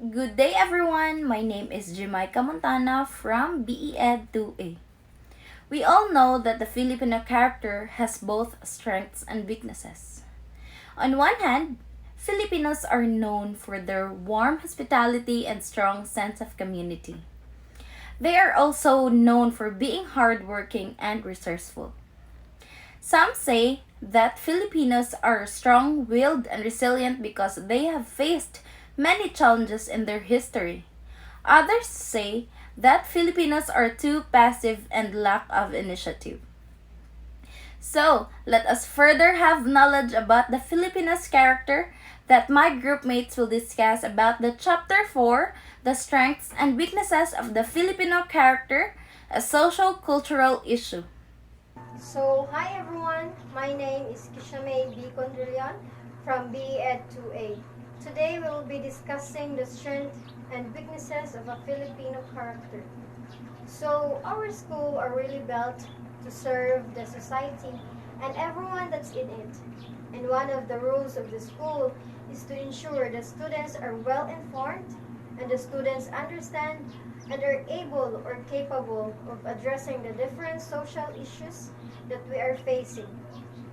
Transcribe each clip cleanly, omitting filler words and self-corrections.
Good day everyone, my name is Jamaica Montana from BEd 2A. We all know that the Filipino character has both strengths and weaknesses. On one hand, Filipinos are known for their warm hospitality and strong sense of community. They are also known for being hardworking and resourceful. Some say that Filipinos are strong-willed and resilient because they have faced many challenges in their history. Others say that Filipinos are too passive and lack of initiative. So, let us further have knowledge about the Filipinos character that my group mates will discuss about the chapter 4, the strengths and weaknesses of the Filipino character, a social-cultural issue. So, hi everyone. My name is Kishamay B. Condrillion from BEd 2A. Today we will be discussing the strengths and weaknesses of a Filipino character. So, our school are really built to serve the society and everyone that's in it. And one of the rules of the school is to ensure the students are well informed and the students understand and are able or capable of addressing the different social issues that we are facing.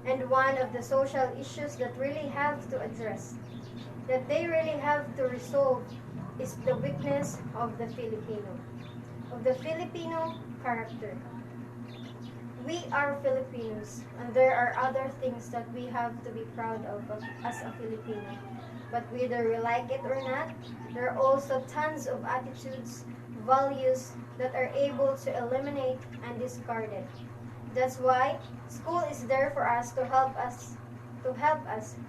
And one of the social issues that really have to address, that they really have to resolve, is the weakness of the Filipino character. We are Filipinos, and there are other things that we have to be proud of as a Filipino. But whether we like it or not, there are also tons of attitudes, values that are able to eliminate and discard it. That's why school is there for us to help us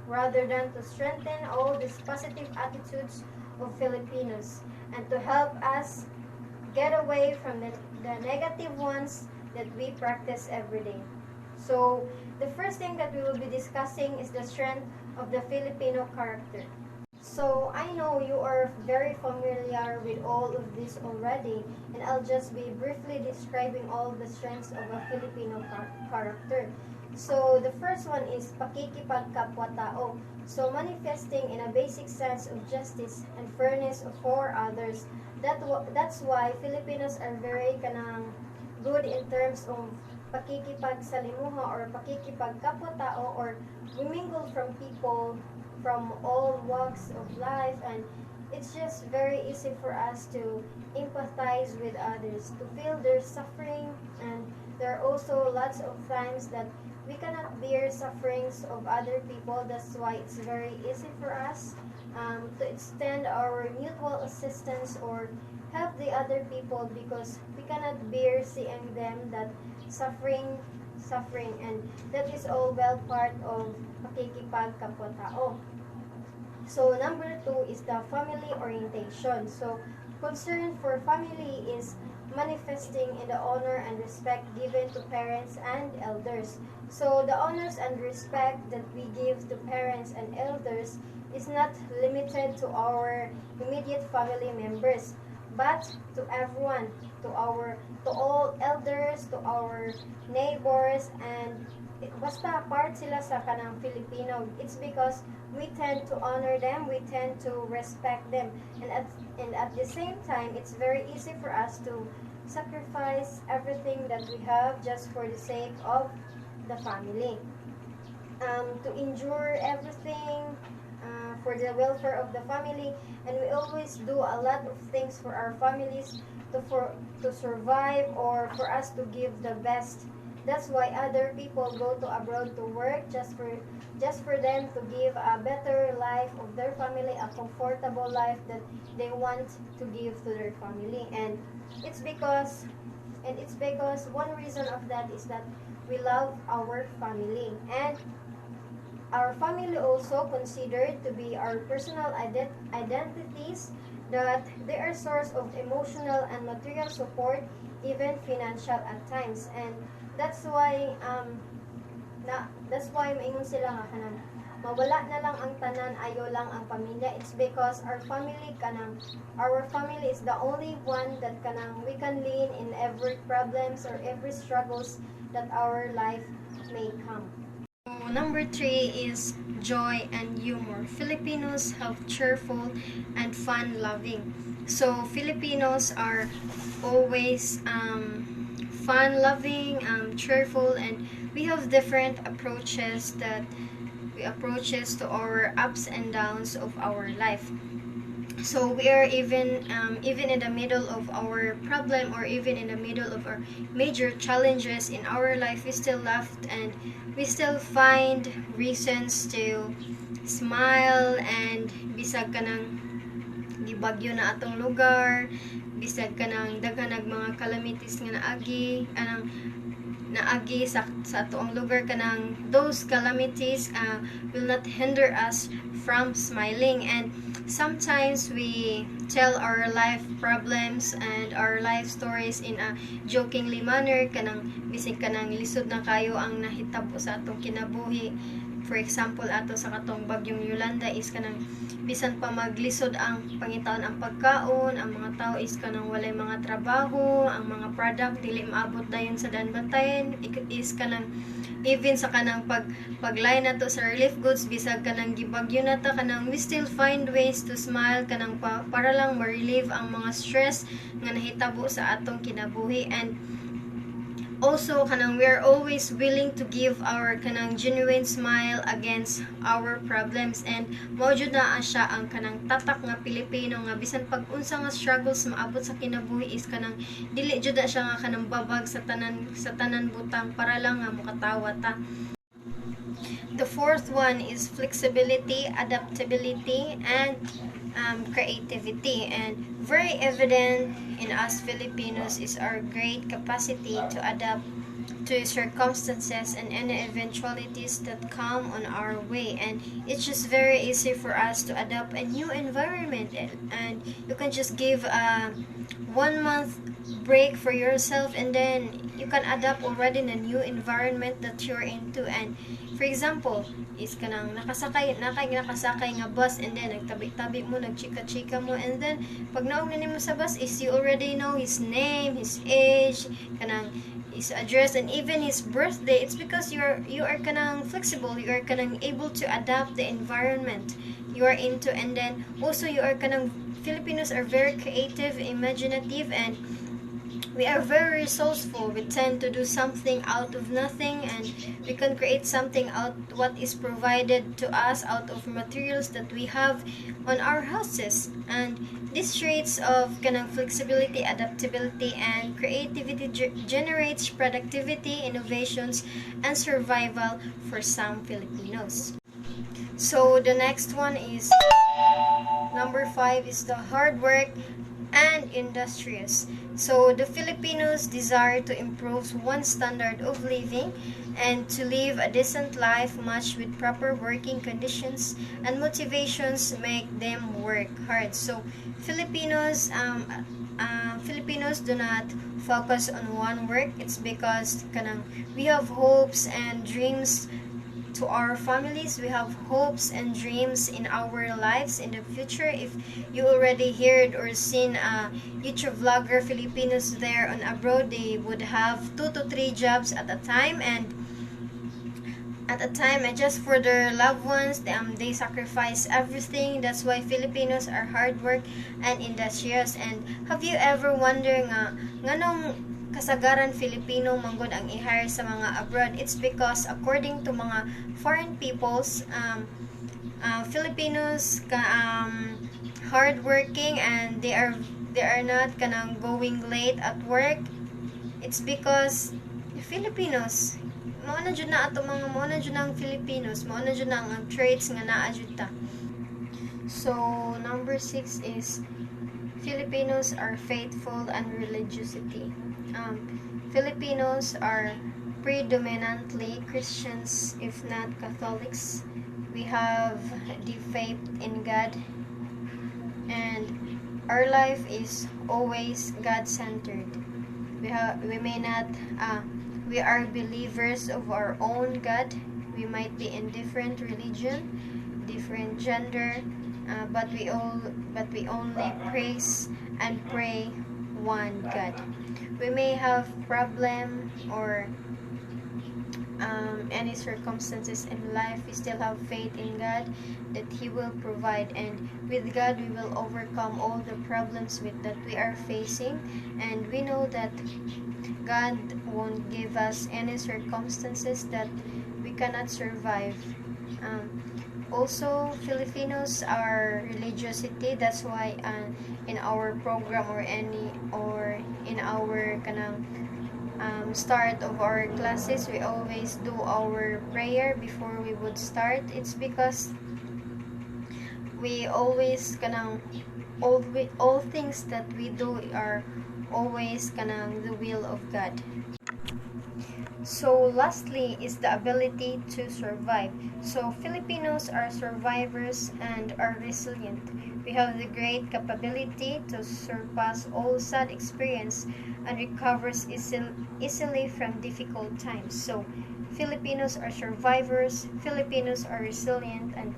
rather than to strengthen all these positive attitudes of Filipinos and to help us get away from the negative ones that we practice every day. So, the first thing that we will be discussing is the strength of the Filipino character. So, I know you are very familiar with all of this already, and I'll just be briefly describing all the strengths of a Filipino character. So, the first one is pakikipagkapwa-tao. So, manifesting in a basic sense of justice and fairness for others. That's why Filipinos are very good in terms of pakikipagsalimuha or pakikipagkapwa-tao, or we mingle from people from all walks of life, and it's just very easy for us to empathize with others, to feel their suffering. And there are also lots of times that we cannot bear sufferings of other people. That's why it's very easy for us to extend our mutual assistance or help the other people, because we cannot bear seeing them that suffering, and that is all well part of pakikipagkapwa-tao. So number 2 is the family orientation. So concern for family is manifesting in the honor and respect given to parents and elders. So the honors and respect that we give to parents and elders is not limited to our immediate family members, but to everyone, to all elders, to our neighbors, and basta part sila sa kanang Filipino. It's because we tend to honor them, we tend to respect them, and at the same time, it's very easy for us to sacrifice everything that we have just for the sake of the family, to endure everything for the welfare of the family. And we always do a lot of things for our families to survive or for us to give the best. That's why other people go to abroad to work just for them to give a better life of their family, a comfortable life that they want to give to their family. And it's because one reason of that is that we love our family, and our family also considered to be our personal identities, that they are source of emotional and material support, even financial at times. And that's why maingon sila nga kanang mawala na lang ang tanan, ayo lang ang pamilya. It's because our family is the only one that we can lean in every problems or every struggles that our life may come. So, number 3 is joy and humor. Filipinos have cheerful and fun-loving. So Filipinos are always fun-loving, cheerful, and we have different approaches to our ups and downs of our life. So we are even in the middle of our problem, or even in the middle of our major challenges in our life, we still laughed and we still find reasons to smile. And bisag kanang gibagyo na atong lugar, bisag kanang daghanag mga calamities nga naagi sa atoong lugar, kanang those calamities will not hinder us from smiling. And sometimes we tell our life problems and our life stories in a jokingly manner, kanang bisig kanang lisod na kayo ang nahitabo sa atong kinabuhi. For example, ato sa katong bagyong Yolanda is kanang bisan pa maglisod ang pangitaon ang pagkaon, ang mga tao is kanang walay mga trabaho, ang mga product dili maabot dayon sa danbatayen, is kanang even sa kanang paglay na to sa relief goods, bisag kanang gibagyo na ta, kanang we still find ways to smile, kanang para lang ma-relieve ang mga stress nga nahitabo sa atong kinabuhi. And also kanang we are always willing to give our kanang genuine smile against our problems. And mao jud na siya ang kanang tatak nga Pilipino, nga bisan pag unsa nga struggles maabot sa kinabuhi is kanang dili jud na siya nga kanang babag sa tanan butang para lang nga mokatawa ta. The fourth one is flexibility, adaptability, and creativity. And very evident in us Filipinos is our great capacity to adapt to circumstances and any eventualities that come on our way. And it's just very easy for us to adapt a new environment, and you can just give a 1 month break for yourself, and then you can adapt already in a new environment that you're into. And for example, is kanang nakasakay nga bus, and then nagtabi-tabi mo, nagchika-chika mo, and then pag naog na nimo sa bus is you already know his name, his age, kanang his address, and even his birthday. It's because you are kanang flexible, you are kanang able to adapt the environment you are into. And then also you are kanang Filipinos are very creative, imaginative, and we are very resourceful. We tend to do something out of nothing, and we can create something out what is provided to us out of materials that we have on our houses. And these traits of kanang flexibility, adaptability, and creativity generates productivity, innovations, and survival for some Filipinos. So the next one is number 5 is the hard work and industrious. So the Filipinos desire to improve one's standard of living and to live a decent life matched with proper working conditions, and motivations make them work hard. So Filipinos do not focus on one work. It's because kanang we have hopes and dreams to our families. We have hopes and dreams in our lives in the future. If you already heard or seen a YouTube vlogger Filipinos there on abroad, they would have 2 to 3 jobs at a time, and just for their loved ones, they sacrifice everything. That's why Filipinos are hard work and industrious. And have you ever wondered nga nganong kasagaran Filipino manggod ang i-hire sa mga abroad? It's because according to mga foreign peoples, Filipinos hardworking, and they are not kanang going late at work. It's because Filipinos mao na jud na ang Filipinos, mao na jud na ang traits nga naa jud ta. So number 6 is Filipinos are faithful and religiosity. Filipinos are predominantly Christians, if not Catholics. We have the faith in God, and our life is always God-centered. We are believers of our own God. We might be in different religion, different gender, but we only praise and pray one God. We may have problem or any circumstances in life, we still have faith in God that He will provide, and with God we will overcome all the problems that we are facing, and we know that God won't give us any circumstances that we cannot survive. Also, Filipinos are religiosity. That's why in our program or in our start of our classes, we always do our prayer before we would start. It's because we always all things that we do are always the will of God. So lastly is the ability to survive. So Filipinos are survivors and are resilient. We have the great capability to surpass all sad experience and recovers easily from difficult times. So Filipinos are survivors, Filipinos are resilient, and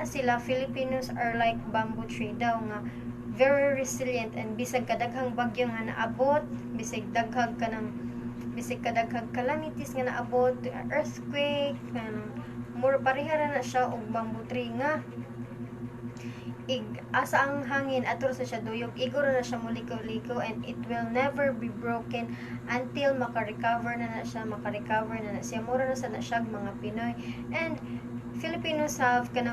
sila Filipinos are like bamboo tree daw nga very resilient, and bisag kadaghang bagyo nga naabot, bisag kadaghang calamities nga naabot, earthquake, mura parehara na siya og bamboo tree nga asa ang hangin ato sa siya duyog, iguro na siya mulikaw-likaw, and it will never be broken until maka-recover na siya mura na sa nasyag mga Pinoy. And Filipinos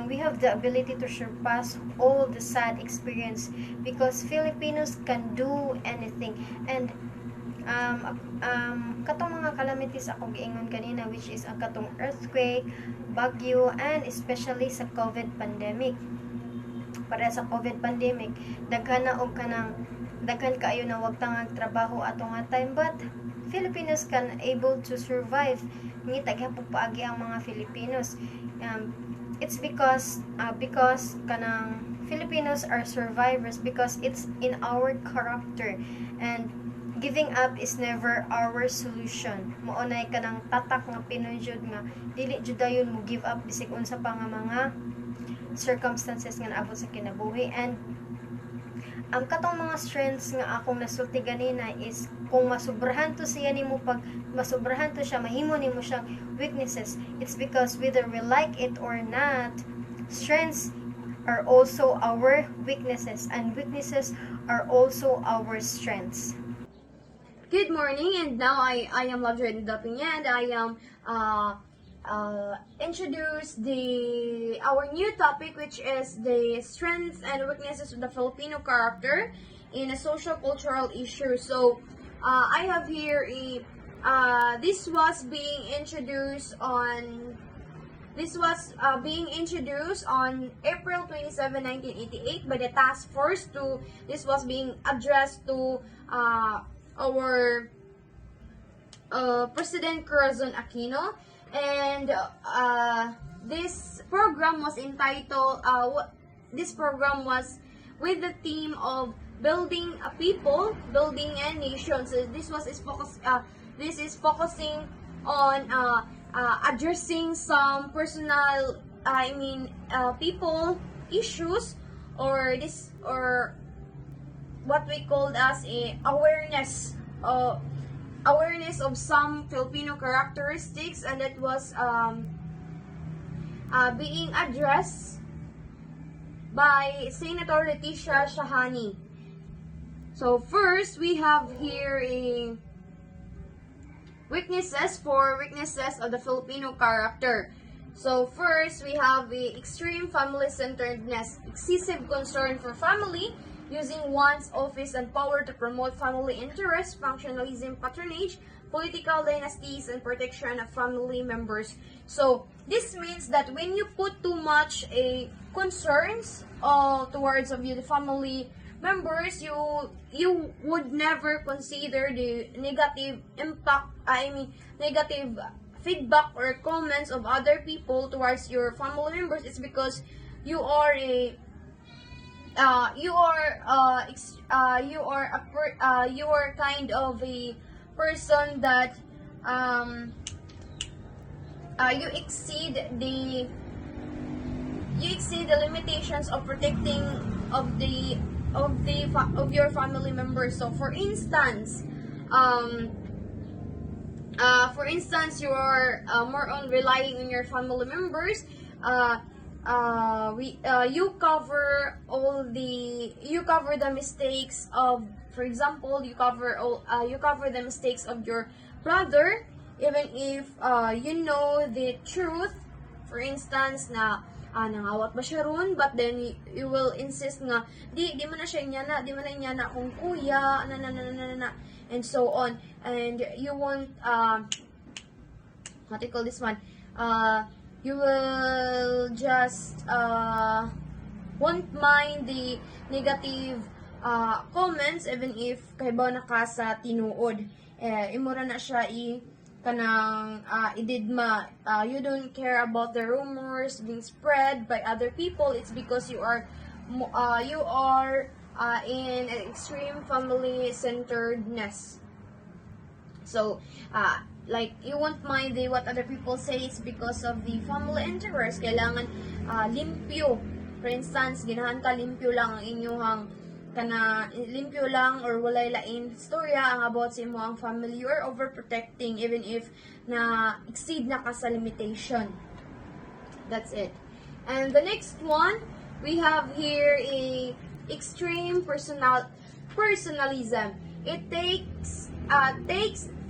we have the ability to surpass all the sad experience because Filipinos can do anything. And katong mga calamities ako giingon kanina, which is ang katong earthquake, bagyo, and especially sa COVID pandemic. Para sa COVID pandemic, daghan kaayo na wag tangag trabaho ato nga time, but Filipinos can able to survive. Ngita gyapon paagi ang mga Filipinos. It's because Filipinos are survivors because it's in our character, and giving up is never our solution. Maunay tatak nga Pinoy jud nga dili jud dayon mo give up bisig unsa pa nga mga circumstances nga naabot sa kinabuhi. And ang katong mga strengths nga akong nasulti ganina is kung masubrahan to siya nimo, pag masubrahan to siya, mahimo nimo siyang weaknesses. It's because whether we like it or not, strengths are also our weaknesses, and weaknesses are also our strengths. Good morning, and now I am Ladred Dapinya, and I am introduce our new topic, which is the strengths and weaknesses of the Filipino character in a social-cultural issue. So I have here this was being introduced on April 27, 1988 by the task force. This was being addressed to our President Corazon Aquino, and this program was entitled this program was with the theme of building a people, building a nation. So this is focusing on addressing some personal people issues, or what we called as a awareness of some Filipino characteristics, and that was being addressed by Senator Leticia Shahani. So first, we have here a weaknesses of the Filipino character. So first, we have the extreme family-centeredness, excessive concern for family, using one's office and power to promote family interests, functionalism, patronage, political dynasties, and protection of family members. So this means that when you put too much concerns towards of the family members, you would never consider the negative impact, negative feedback or comments of other people towards your family members. It's because you are kind of a person that you exceed the limitations of protecting of your family members. So for instance, For instance, you are more on relying on your family members. You cover the mistakes of, for example, you cover the mistakes of your brother, even if you know the truth. For instance, na nangawat ba siya ron, but then you will insist nga di man na siya inyana, di man na inyana akong kuya, and so on. And you won't what do you call this one, you will just won't mind the negative comments, even if kahibaw na ka sa tinuod. Imura na siya kanang you don't care about the rumors being spread by other people. It's because you are in an extreme family centeredness. So like you won't mind what other people say. It's because of the family interest. Kailangan limpyo. For instance, ginahan ka limpyo lang ang inyong limpyo lang or walay lain storya ang about sa imo ang family. You are overprotecting even if na exceed na ka sa limitation. That's it. And the next one, we have here a extreme personalism. It takes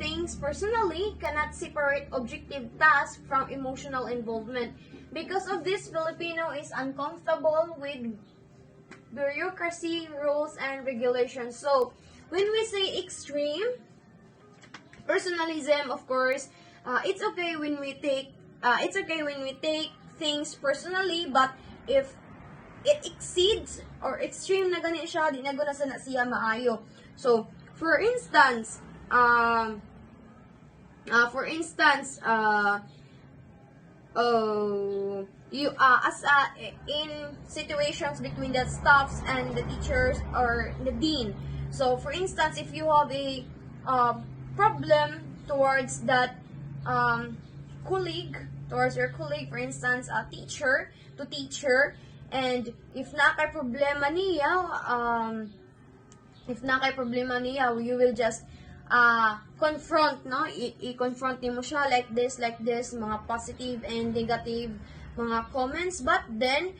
things personally, cannot separate objective tasks from emotional involvement. Because of this, Filipino is uncomfortable with bureaucracy, rules, and regulations. So, when we say extreme personalism, of course, it's okay when we take things personally, but if it exceeds or extreme na gani siya, di na guna sa siya maayo. So, for instance, in situations between the staffs and the teachers or the dean. So for instance, if you have a problem towards that towards your colleague, for instance, a teacher to teacher, and if na kay problema niya, you will just confront, no? I-confront mo siya like this, mga positive and negative mga comments. But then,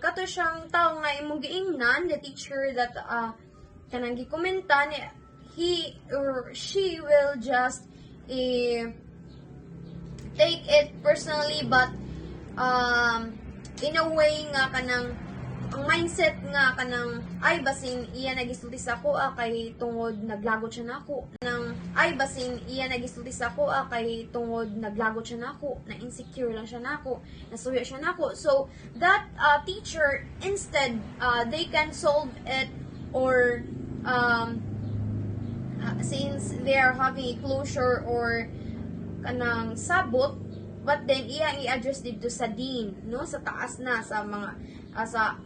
kato siyang tao nga imong giingnan, the teacher that kanang gikomentan, he or she will just take it personally, but in a way nga kanang ang mindset nga kanang ay basin iya nagisulti sa ako kay tungod naglagot siya nako nang ay basin iya nagisulti sa ako kay tungod naglagot siya nako, na insecure lang siya nako, nasuya siya nako. So that teacher, instead they can solve it, or since they are having a closure or kanang sabot, but then iya i-address dito sa dean, no, sa taas na sa mga sa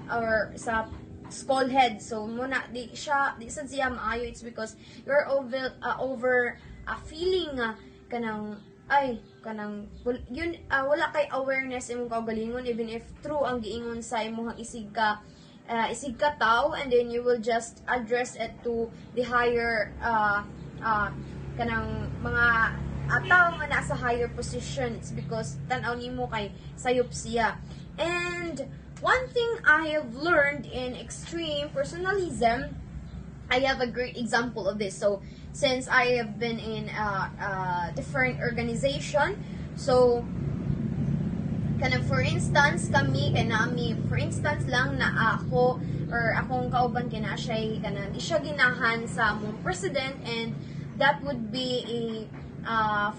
school head. So muna di sad siya maayo. It's because you're over feeling kanang yun, wala kay awareness imong kaugalingon, even if true ang giingon sa imong isig ka tao, and then you will just address it to the higher kanang mga tao nga nasa higher position. It's because tanaw nimo kay sayop siya. And one thing I have learned in extreme personalism, I have a great example of this. So, since I have been in a different organization, so, for instance, for instance lang na ako, or akong kauban kina siya, di siya ginahan sa among president, and that would be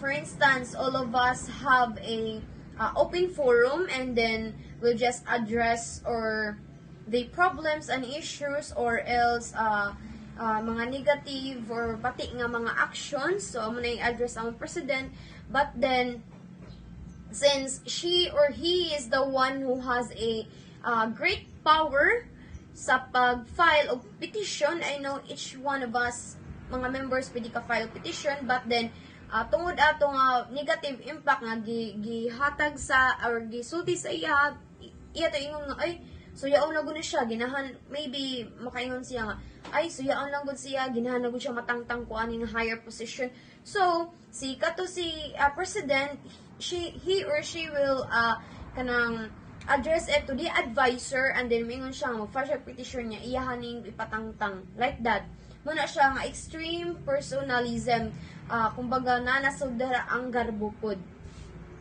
for instance, all of us have a open forum, and then we'll just address or the problems and issues, or else mga negative or pati nga mga actions. So amo na i-address ang president. But then, since she or he is the one who has a great power sa pag-file of petition, I know each one of us mga members pwede ka file petition, but then tungod ato nga negative impact nga gihatag sa or gisulti sa iya to ingon nga ay so yaon na guna siya ginahan, maybe makaingon siya nga ay suyaan lang gud siya, ginahanap gud siya matangtang ko aning higher position. So si president, he or she will kanang address it to the advisor, and then mingon siya nga mag-file siya petition niya iyahaning ipatangtang like that. Muna siya nga extreme personalism, kumbaga nasudara ang garbo pod.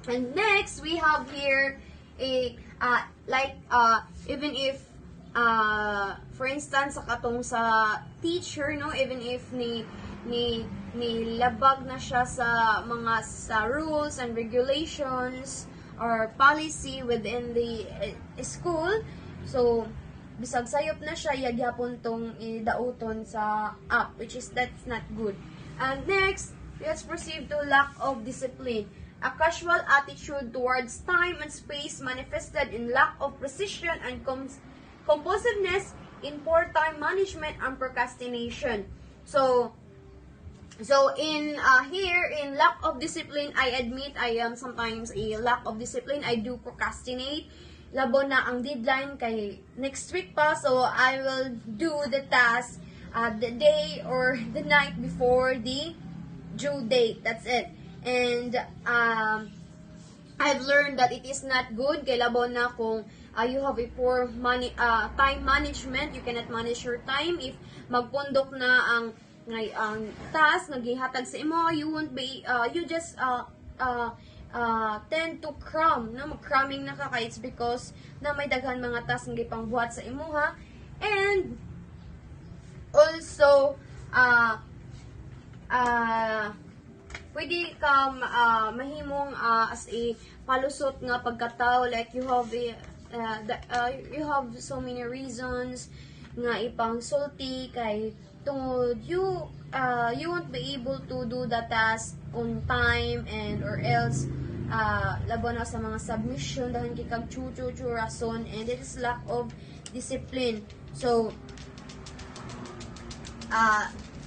And next we have here a even if for instance sa katong sa teacher, no, even if ni labag na siya sa mga sa rules and regulations or policy within the school, so bisag sayop na siya, yagyapon tong idauton sa app, which is that's not good. And next, let's proceed to lack of discipline. A casual attitude towards time and space manifested in lack of precision and compulsiveness in poor time management and procrastination. So in here, in lack of discipline, I admit I am sometimes a lack of discipline. I do procrastinate. Labo na ang deadline kay next week pa, so I will do the task the day or the night before the due date. That's it. And I've learned that it is not good kay labo na kung you have a poor time management, you cannot manage your time. If magpundok na ang task nagihatag sa imo, you won't be you just tend to cram, no, mag-cramming na ka kay it's because na may daghan mga task nga ipangbuhat sa imo, ha. And also pwede ka mahimong as a palusot nga pagkatao, like you have so many reasons nga ipang sulti kay tungod you won't be able to do the task on time, and or else labo na sa mga submission dahil kikag chu rason, and it is lack of discipline. So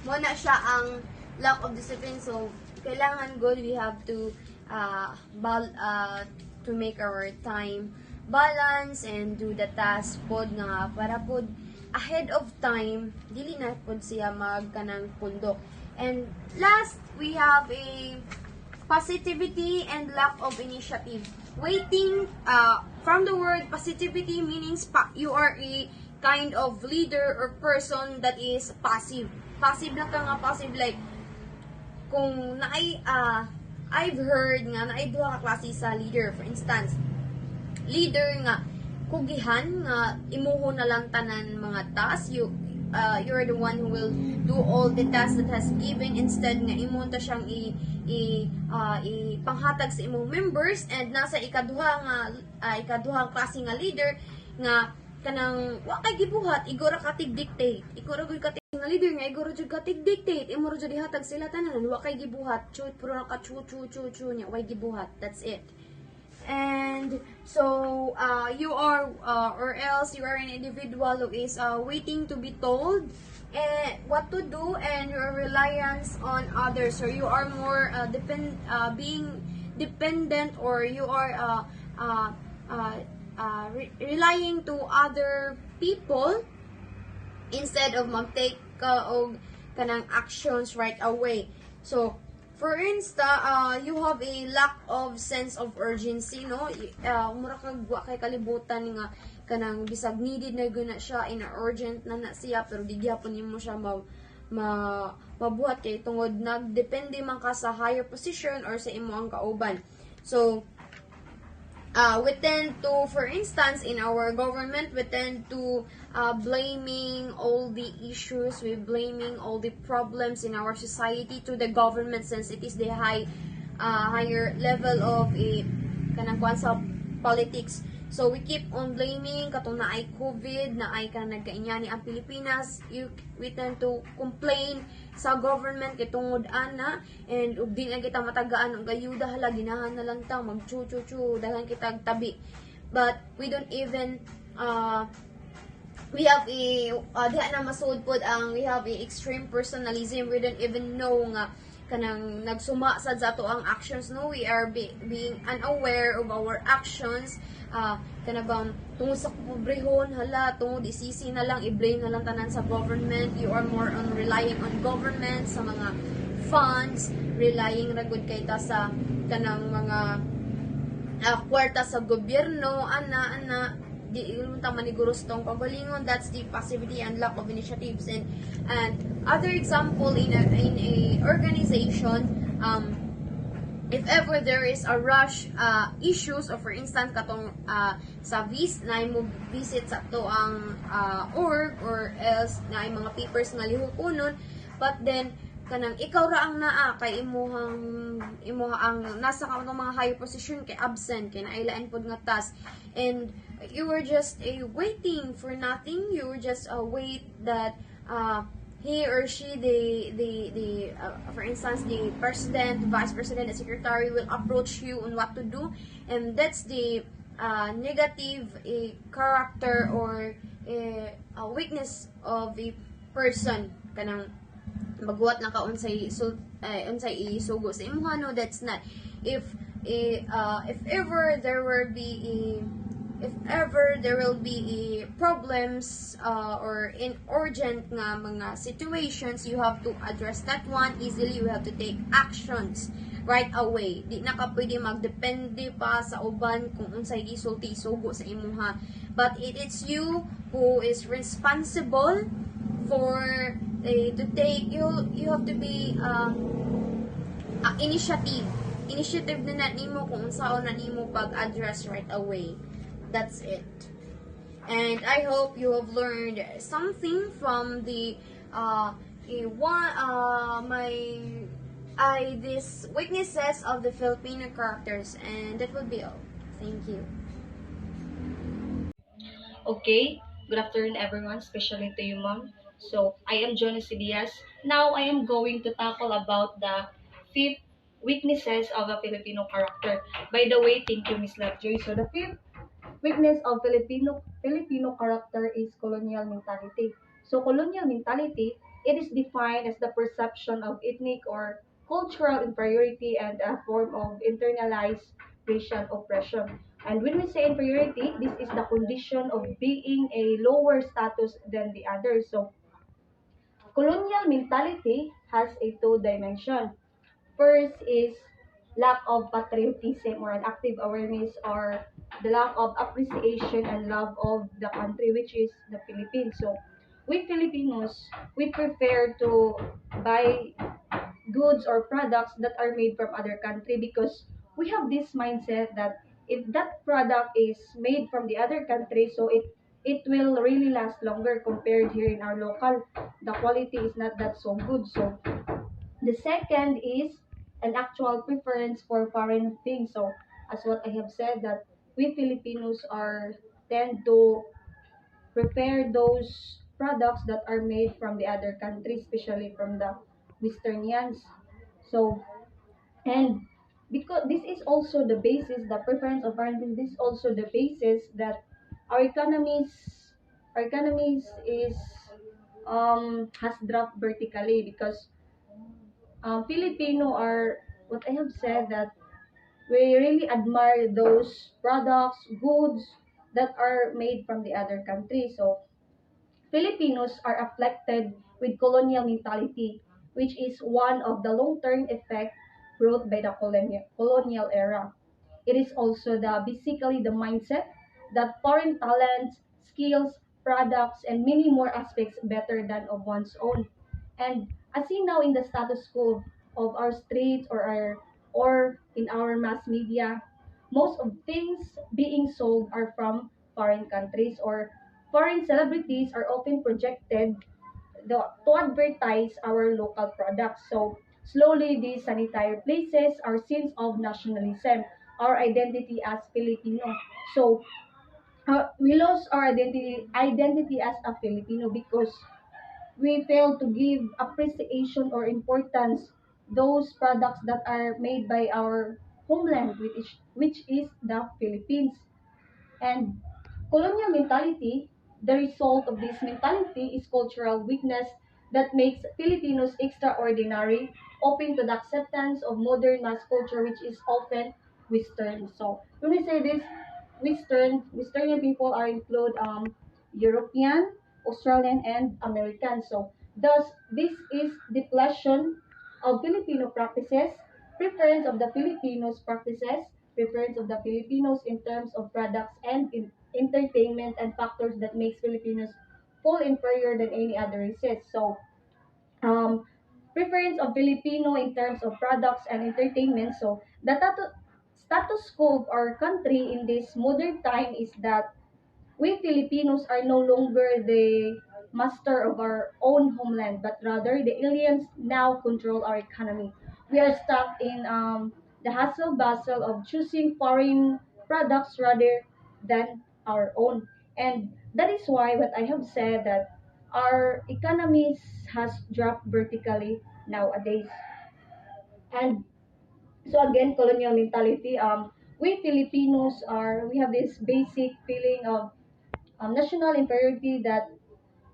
muna siya ang lack of discipline. So kailangan good, we have to to make our time balance and do the task pod nga para pod ahead of time dili na pod siya magkanang pundok. And last, we have a positivity and lack of initiative. Waiting, from the word positivity meanings you are a kind of leader or person that is passive. Passive na ka nga, passive like kung I've heard nga na duha ka klase sa leader. For instance, leader nga kugihan nga imuho na lang tanan mga tasks, you're the one who will do all the tasks that has given, instead nga imunta siyang panghatag sa imong members. And nasa ikaduhang klase nga leader nga kanang wa kay gibuhat, igora ka tig-dictate, igora gyud ka nga leader nga igora jud ka tig-dictate, imo jud ihatag sila tanan, wa kay gibuhat, puro ka chu nya, way gibuhat, that's it. And so you are or else you are an individual who is waiting to be told what to do, and your reliance on others, or you are more being dependent, or you are relying to other people instead of mag-take og kanang actions right away. So for instance, you have a lack of sense of urgency, no? Mura kag wa kay kalibutan nga kanang bisag needed na guna siya, in urgent na siya, pero di gyapon nimo siya mabuhat kay tungod nagdepende man ka sa higher position or sa imo ang kauban. So we tend to, for instance, in our government, we tend to blaming all the issues, we blaming all the problems in our society to the government, since it is the higher level of a kanang kuan sa politics. So we keep on blaming katong na ay COVID, na ay kanang nagkainyani ang Pilipinas. We tend to complain sa government kay tungod ana, and ug di na kita matagaan og ayuda, hala ginahan na lang ta mag chu daghan kita tabi. But we don't even we have a diha na masud pod ang we have a extreme personalism. We don't even know nga kanang nagsuma sad sa ato ang actions, no, we are being unaware of our actions. Kanabang tungod sa pobrehon, hala tungod isisi na lang, i-blame na lang tanan sa government. You are more on relying on government sa mga funds, relying ra gud kay ta sa kanang mga kwarta sa gobyerno, ana di ta maniguros tong pagalingon. That's the passivity and lack of initiatives. And other example, in a organization, if ever there is a rush issues, or for instance katong sa na mo visit sa to ang org, or else na ay mga papers nga lihukunon, but then kanang ikaw ra ang naa kay imuha ang nasa kanang mga higher position kay absent kay nailain pod nga task, and you were just waiting for nothing. You were just wait that he or she, the for instance the president, vice president, the secretary will approach you on what to do, and that's the negative character or a weakness of a person. Kanang magbuhat na ka unsay isugo sa imuha, no, that's not. If ever there will be problems or in urgent nga mga situations, you have to address that one easily. You have to take actions right away. Di na ka pwede magdepende pa sa uban kung unsay gisulti isugo sa imuha, but it's you who is responsible for to take. You have to be initiative na nimo kung unsaon na nimo pag-address right away. That's it. And I hope you have learned something from the these weaknesses of the Filipino characters, and that will be all. Thank you. Okay, good afternoon everyone, especially to you ma'am. So, I am Jonas Diaz. Now, I am going to tackle about the 5 weaknesses of a Filipino character. By the way, thank you Miss Lovejoy. So, the 5th weakness of Filipino character is colonial mentality. So colonial mentality, it is defined as the perception of ethnic or cultural inferiority and a form of internalized racial oppression. And when we say inferiority, this is the condition of being a lower status than the others. So colonial mentality has a two dimension. First is lack of patriotism or an active awareness, or the lack of appreciation and love of the country, which is the Philippines. So we Filipinos, we prefer to buy goods or products that are made from other country because we have this mindset that if that product is made from the other country, so it will really last longer compared here in our local. The quality is not that so good. So the second is an actual preference for foreign things. So, as what I have said, that we Filipinos are tend to prepare those products that are made from the other countries, especially from the Westernians. So, and because this is also the basis, the preference of foreign things, this is also the basis that our economies, our economies is has dropped vertically because Filipino are, what I have said, that we really admire those products, goods that are made from the other country. So Filipinos are afflicted with colonial mentality, which is one of the long-term effect brought by the colonial era. It is also basically the mindset that foreign talents, skills, products, and many more aspects better than of one's own. And as seen now in the status quo of our streets or in our mass media, most of things being sold are from foreign countries, or foreign celebrities are often projected to advertise our local products. So slowly these sanitary places are scenes of nationalism, our identity as Filipino. So we lost our identity as a Filipino because we fail to give appreciation or importance those products that are made by our homeland, which is the Philippines. And colonial mentality, the result of this mentality is cultural weakness that makes Filipinos extraordinary, open to the acceptance of modern mass culture, which is often Western. So when we say this, Western people are include European, Australian, and American. So thus this is depletion of Filipino practices, preference of the Filipinos practices, preference of the Filipinos in terms of products and entertainment and factors that makes Filipinos fall inferior than any other races. So um, preference of Filipino in terms of products and entertainment. So the status quo of our country in this modern time is that we Filipinos are no longer the master of our own homeland, but rather the aliens now control our economy. We are stuck in the hustle bustle of choosing foreign products rather than our own. And that is why what I have said that our economy has dropped vertically nowadays. And so again, colonial mentality. We Filipinos we have this basic feeling of national imperative that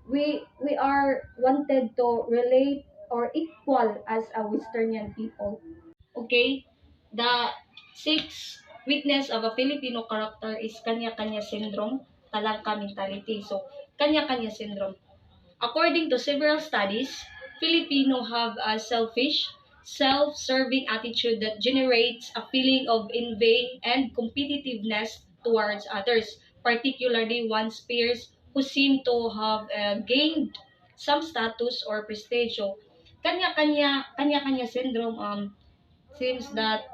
we are wanted to relate or equal as a Westernian people. Okay, the sixth weakness of a Filipino character is kanya-kanya syndrome, talangka mentality. So, kanya-kanya syndrome. According to several studies, Filipinos have a selfish, self-serving attitude that generates a feeling of envy and competitiveness towards others, particularly one's peers who seem to have gained some status or prestige. So, kanya-kanya syndrome seems that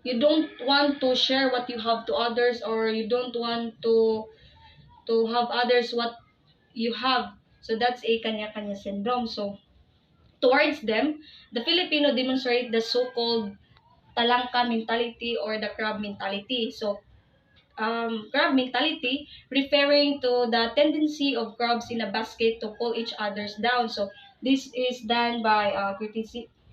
you don't want to share what you have to others, or you don't want to have others what you have. So that's a kanya-kanya syndrome. So towards them, the Filipino demonstrate the so-called talangka mentality or the crab mentality. So crab mentality, referring to the tendency of crabs in a basket to pull each others down. So this is done by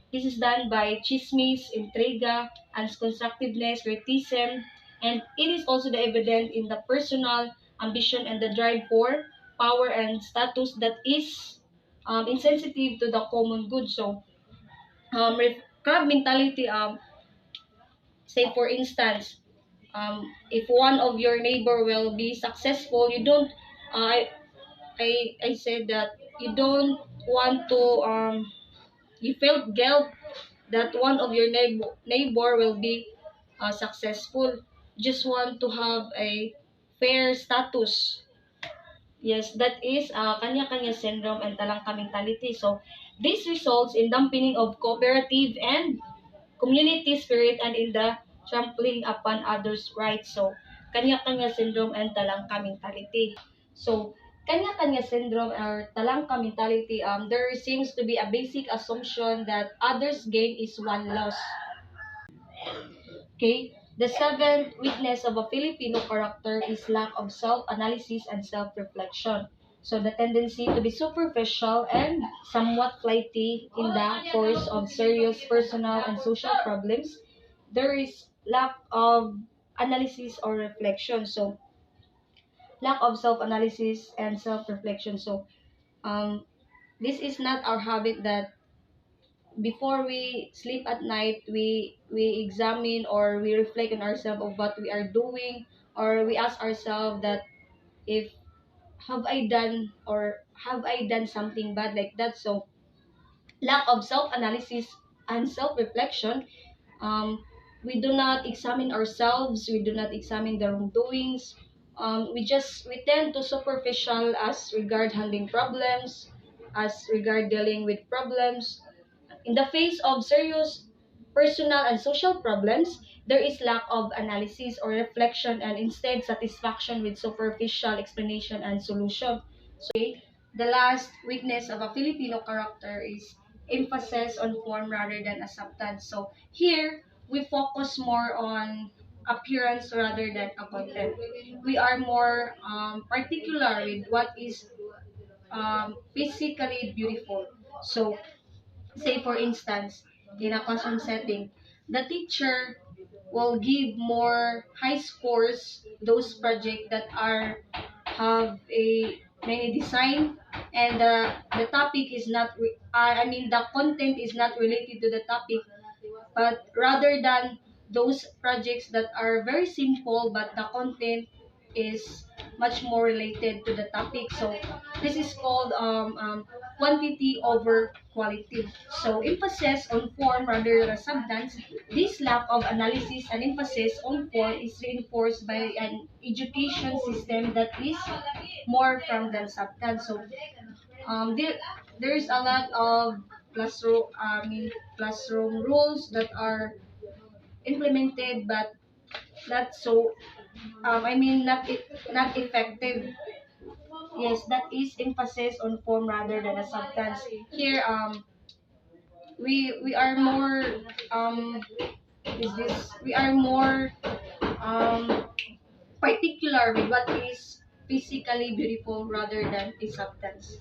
This is done by chismis, intriga, unconstructiveness, criticism, and it is also the evident in the personal ambition and the drive for power and status that is insensitive to the common good. So crab mentality, say for instance, if one of your neighbor will be successful, you don't I said that you don't want to you felt guilt that one of your neighbor will be successful. Just want to have a fair status. Yes, that is kanya-kanya syndrome and talangka mentality. So this results in dampening of cooperative and community spirit and in the trampling upon others' rights. So, kanya-kanya syndrome and talangka mentality. So, kanya-kanya syndrome or talangka mentality, there seems to be a basic assumption that others' gain is one loss. Okay? The seventh weakness of a Filipino character is lack of self-analysis and self-reflection. So the tendency to be superficial and somewhat flighty in the course of serious personal and social problems. There is lack of analysis or reflection. So lack of self-analysis and self-reflection. So um, this is not our habit that before we sleep at night, we examine or we reflect on ourselves of what we are doing, or we ask ourselves that if have I done or have I done something bad like that. So lack of self-analysis and self-reflection, um, we do not examine ourselves, we do not examine the wrongdoings. We tend to superficial as regard handling problems, as regard dealing with problems. In the face of serious personal and social problems, there is lack of analysis or reflection and instead satisfaction with superficial explanation and solution. Okay? The last weakness of a Filipino character is emphasis on form rather than acceptance. So here, we focus more on appearance rather than a content. We are more particular with what is physically beautiful. So say for instance, in a classroom setting, the teacher will give more high scores those projects that are have a many design and the topic is not I mean the content is not related to the topic, but rather than those projects that are very simple but the content is much more related to the topic. So this is called quantity over quality. So emphasis on form rather than substance. This lack of analysis and emphasis on form is reinforced by an education system that is more from than substance. So there's a lot of classroom rules that are implemented, but not so not effective. Yes, that is emphasis on form rather than a substance. Here we are more um is this we are more um particular with what is physically beautiful rather than a substance.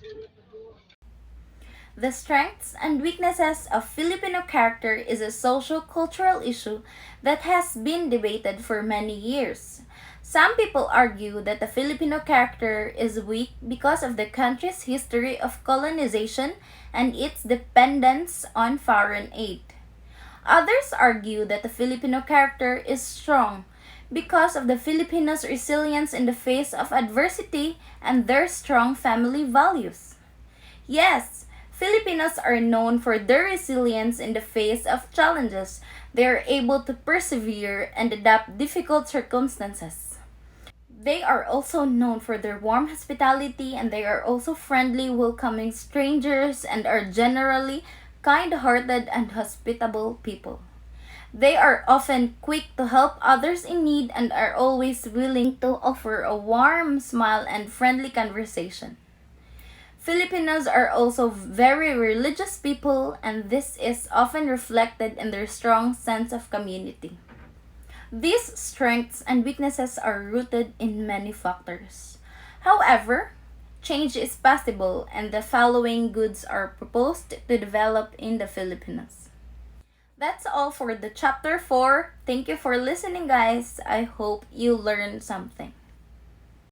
The strengths and weaknesses of Filipino character is a social-cultural issue that has been debated for many years. Some people argue that the Filipino character is weak because of the country's history of colonization and its dependence on foreign aid. Others argue that the Filipino character is strong because of the Filipinos' resilience in the face of adversity and their strong family values. Yes, Filipinos are known for their resilience in the face of challenges. They are able to persevere and adapt difficult circumstances. They are also known for their warm hospitality, and they are also friendly, welcoming strangers, and are generally kind hearted and hospitable people. They are often quick to help others in need and are always willing to offer a warm smile and friendly conversation. Filipinos are also very religious people, and this is often reflected in their strong sense of community. These strengths and weaknesses are rooted in many factors. However, change is possible, and the following goods are proposed to develop in the Filipinos. That's all for the chapter 4. Thank you for listening, guys. I hope you learned something.